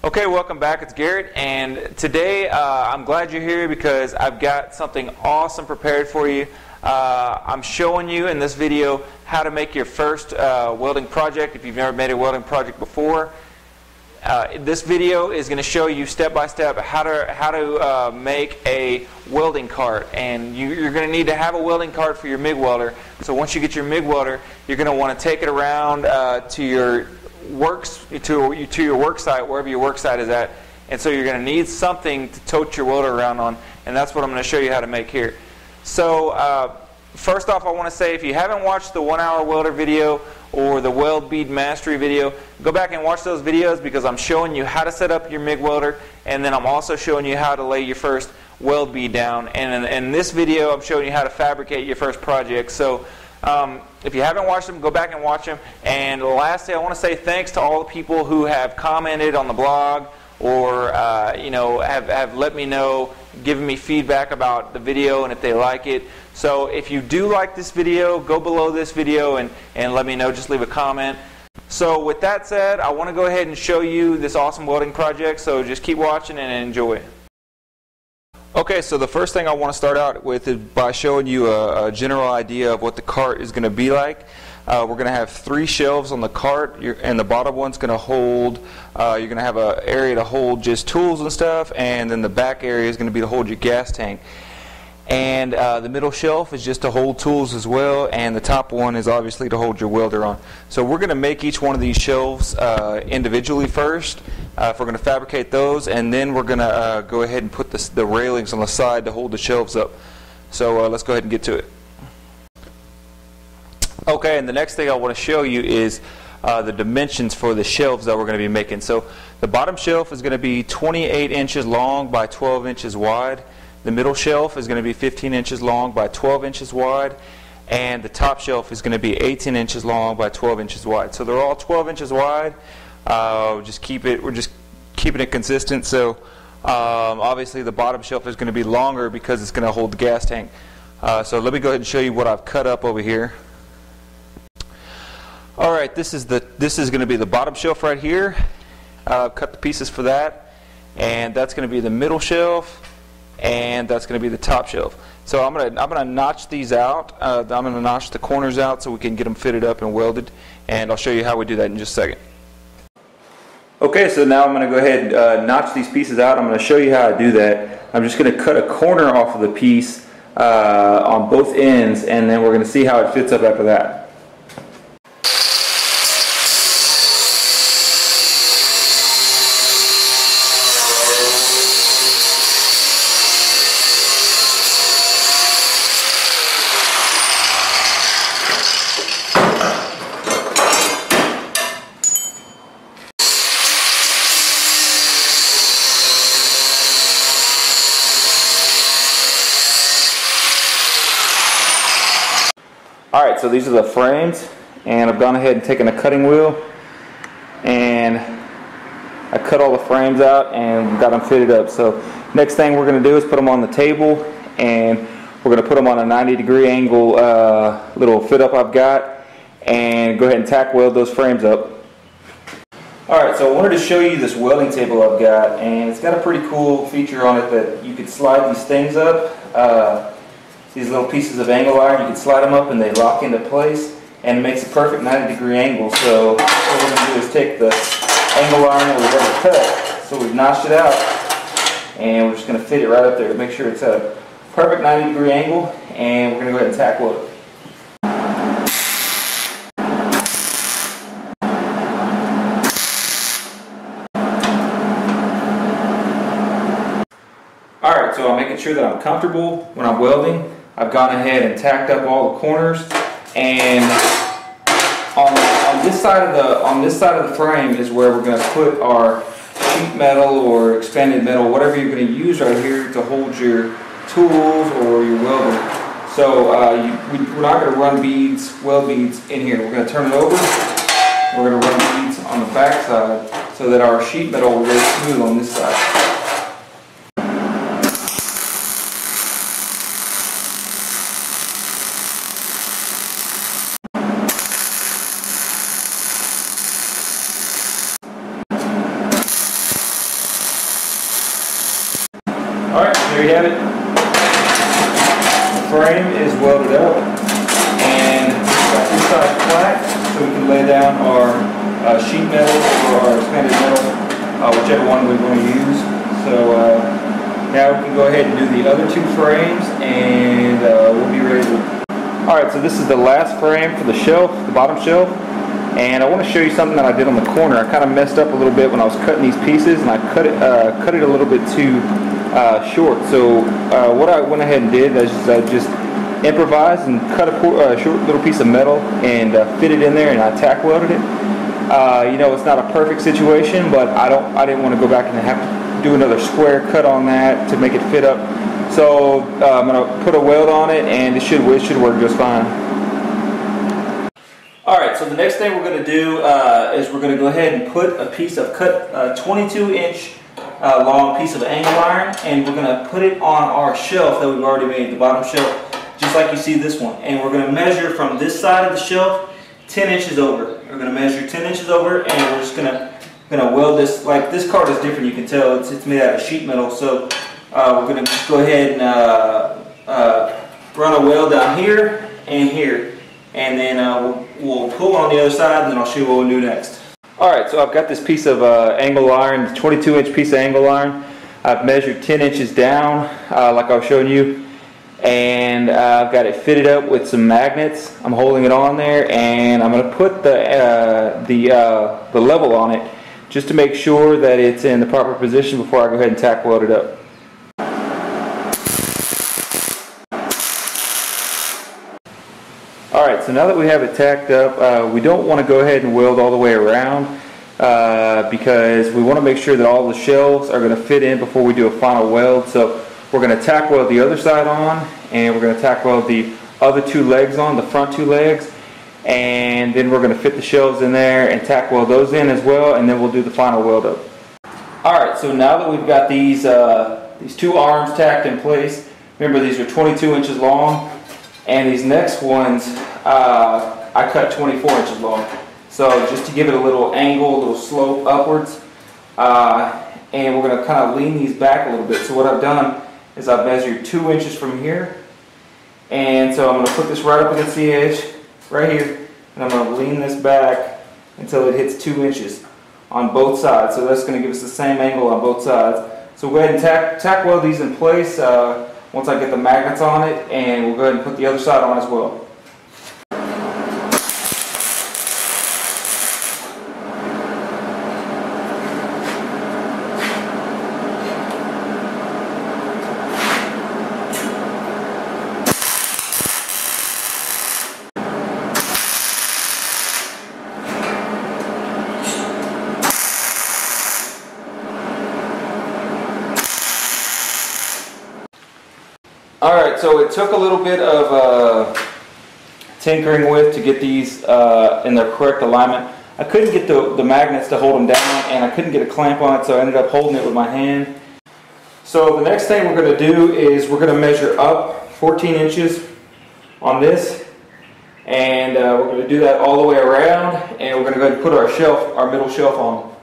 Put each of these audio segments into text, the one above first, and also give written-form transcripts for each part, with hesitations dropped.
Okay, welcome back. It's Garrett, and today I'm glad you're here because I've got something awesome prepared for you. I'm showing you in this video how to make your first welding project if you've never made a welding project before. This video is going to show you step by step how to make a welding cart, and you're going to need to have a welding cart for your MIG welder. So once you get your MIG welder, you're going to want to take it around to your work site, wherever your work site is at, and so you're going to need something to tote your welder around on, and that's what I'm going to show you how to make here. So first off, I want to say, if you haven't watched the 1 hour welder video or the weld bead mastery video, go back and watch those videos because I'm showing you how to set up your MIG welder, and then I'm also showing you how to lay your first weld bead down, and in this video I'm showing you how to fabricate your first project. So if you haven't watched them, go back and watch them. And lastly, I want to say thanks to all the people who have commented on the blog or have let me know, given me feedback about the video and if they like it. So if you do like this video, go below this video and let me know. Just leave a comment. So with that said, I want to go ahead and show you this awesome welding project. So just keep watching and enjoy. Okay, so the first thing I want to start out with is by showing you a general idea of what the cart is going to be like. We're going to have 3 shelves on the cart, and the bottom one's going to hold, you're going to have an area to hold just tools and stuff, and then the back area is going to be to hold your gas tank. And the middle shelf is just to hold tools as well, and the top one is obviously to hold your welder on. So we're going to make each one of these shelves individually first. If we're going to fabricate those, and then we're going to go ahead and put the railings on the side to hold the shelves up. So let's go ahead and get to it. Okay, and the next thing I want to show you is the dimensions for the shelves that we're going to be making. So the bottom shelf is going to be 28 inches long by 12 inches wide. The middle shelf is going to be 15 inches long by 12 inches wide, and the top shelf is going to be 18 inches long by 12 inches wide. So they're all 12 inches wide. We're just keeping it consistent. So obviously the bottom shelf is going to be longer because it's going to hold the gas tank. So let me go ahead and show you what I've cut up over here. All right, this is going to be the bottom shelf right here. Cut the pieces for that, and that's going to be the middle shelf, and that's going to be the top shelf. So I'm gonna notch these out. I'm gonna notch the corners out so we can get them fitted up and welded, and I'll show you how we do that in just a second. Okay, so now I'm going to go ahead and notch these pieces out. I'm going to show you how I do that. I'm just going to cut a corner off of the piece on both ends, and then we're going to see how it fits up after that. Alright, so these are the frames, and I've gone ahead and taken a cutting wheel and I cut all the frames out and got them fitted up. So next thing we're going to do is put them on the table, and we're going to put them on a 90-degree angle little fit up I've got, and go ahead and tack weld those frames up. Alright, so I wanted to show you this welding table I've got, and it's got a pretty cool feature on it that you could slide these things up. These little pieces of angle iron, you can slide them up and they lock into place, and it makes a perfect 90-degree angle. So what we're going to do is take the angle iron that we've already cut, so we've notched it out, and we're just going to fit it right up there to make sure it's at a perfect 90-degree angle, and we're going to go ahead and tack weld it. Alright, so I'm making sure that I'm comfortable when I'm welding. I've gone ahead and tacked up all the corners, and on this side of the frame is where we're going to put our sheet metal or expanded metal, whatever you're going to use right here to hold your tools or your welder. So we're not going to run weld beads in here. We're going to turn it over. We're going to run beads on the back side so that our sheet metal will go smooth on this side. there you have it. The frame is welded up, and it's got two sides flat, so we can lay down our sheet metal or our expanded metal, whichever one we want to use. So now we can go ahead and do the other two frames, and we'll be ready to. Alright, so this is the last frame for the shelf, the bottom shelf, and I want to show you something that I did on the corner. I kind of messed up a little bit when I was cutting these pieces, and I cut it a little bit too short. So what I went ahead and did is I just improvised and cut a short little piece of metal and fit it in there, and I tack welded it. You know, it's not a perfect situation, but I didn't want to go back and have to do another square cut on that to make it fit up. So I'm going to put a weld on it, and it should work just fine. Alright, so the next thing we're going to do is we're going to go ahead and put a piece of cut 22-inch long piece of angle iron, and we're going to put it on our shelf that we've already made, the bottom shelf, just like you see this one. And we're going to measure from this side of the shelf 10 inches over. We're going to measure 10 inches over, and we're just going to weld this. Like, this card is different, you can tell. It's made out of sheet metal, so we're going to go ahead and run a weld down here and here, and then we'll pull on the other side, and then I'll show you what we'll do next. Alright, so I've got this piece of angle iron, 22-inch piece of angle iron. I've measured 10 inches down, like I was showing you, and I've got it fitted up with some magnets. I'm holding it on there, and I'm going to put the level on it just to make sure that it's in the proper position before I go ahead and tack weld it up. Alright, so now that we have it tacked up, we don't want to go ahead and weld all the way around because we want to make sure that all the shelves are going to fit in before we do a final weld. So we're going to tack weld the other side on, and we're going to tack weld the other two legs on, the front two legs, and then we're going to fit the shelves in there and tack weld those in as well, and then we'll do the final weld up. Alright, so now that we've got these two arms tacked in place, remember these are 22 inches long, and these next ones I cut 24 inches long. So just to give it a little angle, a little slope upwards, and we're going to kind of lean these back a little bit. So what I've done is I've measured 2 inches from here, and so I'm going to put this right up against the edge, right here, and I'm going to lean this back until it hits 2 inches on both sides. So that's going to give us the same angle on both sides. So we'll go ahead and tack weld these in place once I get the magnets on it, and we'll go ahead and put the other side on as well. Alright, so it took a little bit of tinkering with to get these in their correct alignment. I couldn't get the magnets to hold them down, and I couldn't get a clamp on it, so I ended up holding it with my hand. So the next thing we're going to do is we're going to measure up 14 inches on this, and we're going to do that all the way around, and we're going to go ahead and put our middle shelf on.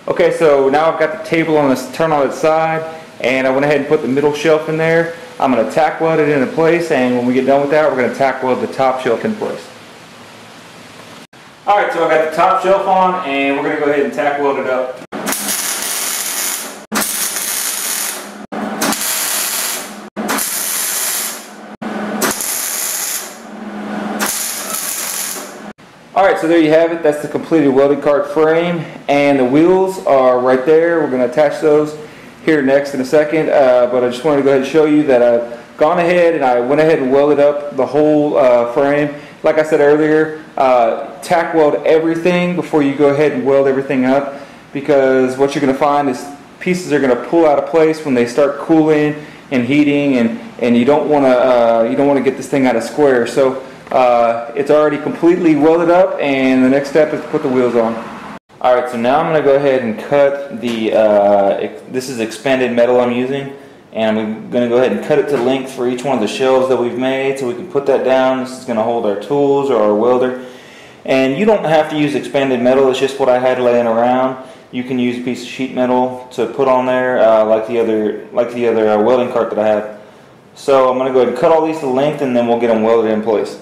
Okay, so now I've got the table on this, turn on its side, and I went ahead and put the middle shelf in there. I'm going to tack weld it into place, and when we get done with that, we're going to tack weld the top shelf in place. Alright, so I've got the top shelf on, and we're going to go ahead and tack weld it up. Alright, so there you have it. That's the completed welded cart frame, and the wheels are right there. We're going to attach those here next in a second, but I just wanted to go ahead and show you that I've gone ahead and I went ahead and welded up the whole frame. Like I said earlier, tack weld everything before you go ahead and weld everything up, because what you're going to find is pieces are going to pull out of place when they start cooling and heating, and you don't want to get this thing out of square. So it's already completely welded up, and the next step is to put the wheels on. Alright, so now I'm going to go ahead and cut the, this is expanded metal I'm using, and I'm going to go ahead and cut it to length for each one of the shelves that we've made so we can put that down. This is going to hold our tools or our welder. And you don't have to use expanded metal, it's just what I had laying around. you can use a piece of sheet metal to put on there, like the other welding cart that I have. So I'm going to go ahead and cut all these to length, and then we'll get them welded in place.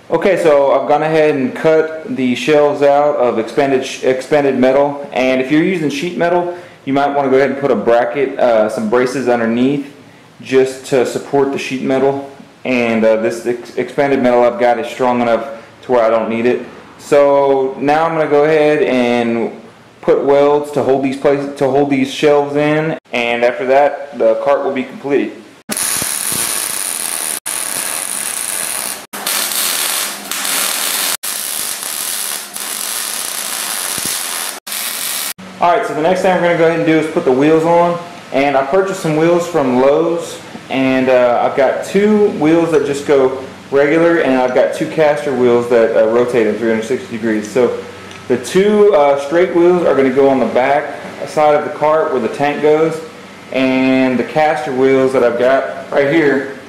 Okay, so I've gone ahead and cut the shelves out of expanded metal, and if you're using sheet metal, you might want to go ahead and put a bracket, some braces underneath, just to support the sheet metal. And this expanded metal I've got is strong enough to where I don't need it. So now I'm going to go ahead and put welds to hold these shelves in, and after that, the cart will be completed. Alright, so the next thing we're going to go ahead and do is put the wheels on. And I purchased some wheels from Lowe's, and I've got 2 wheels that just go regular, and I've got 2 caster wheels that rotate in 360 degrees. So the 2 straight wheels are going to go on the back side of the cart where the tank goes, and the caster wheels that I've got right here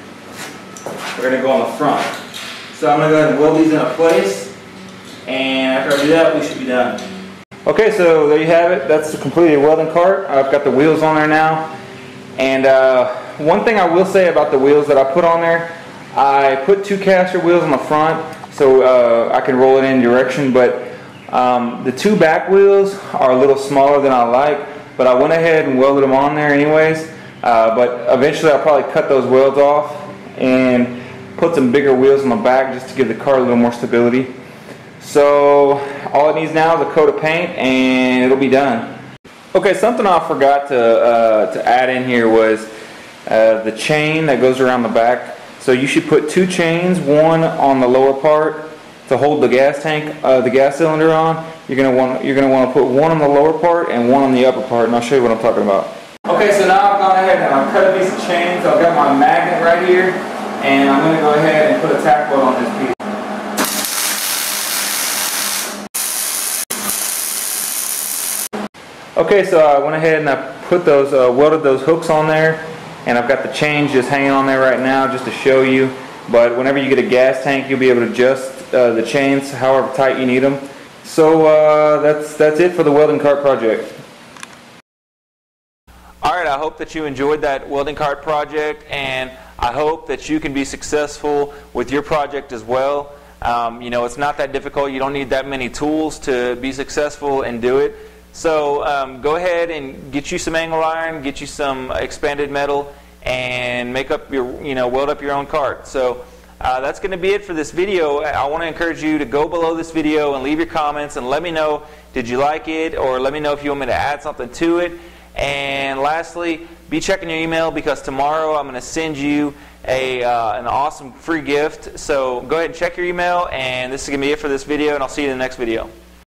are going to go on the front. So I'm going to go ahead and weld these into place, and after I do that, we should be done. Okay, so there you have it. That's the completed welding cart. I've got the wheels on there now. And one thing I will say about the wheels that I put on there, I put 2 caster wheels on the front so I can roll it in direction, but the 2 back wheels are a little smaller than I like, but I went ahead and welded them on there anyways. But eventually I'll probably cut those welds off and put some bigger wheels on the back just to give the cart a little more stability. So all it needs now is a coat of paint, and it'll be done. Okay, something I forgot to add in here was the chain that goes around the back. So you should put 2 chains, one on the lower part to hold the gas tank, the gas cylinder on. You're gonna want to put one on the lower part and one on the upper part, and I'll show you what I'm talking about. Okay, so now I've gone ahead and I've cut a piece of chain. So I've got my magnet right here, and I'm going to go ahead and put a tack weld on this piece. Okay, so I went ahead and I put those, welded those hooks on there, and I've got the chains just hanging on there right now just to show you. But whenever you get a gas tank, you'll be able to adjust the chains however tight you need them. So that's it for the welding cart project. Alright, I hope that you enjoyed that welding cart project, and I hope that you can be successful with your project as well. You know, it's not that difficult. You don't need that many tools to be successful and do it. So go ahead and get you some angle iron, get you some expanded metal, and make up your, weld up your own cart. So that's going to be it for this video. I want to encourage you to go below this video and leave your comments and let me know, did you like it, or let me know if you want me to add something to it. And lastly, be checking your email, because tomorrow I'm going to send you an awesome free gift. So go ahead and check your email, and this is going to be it for this video, and I'll see you in the next video.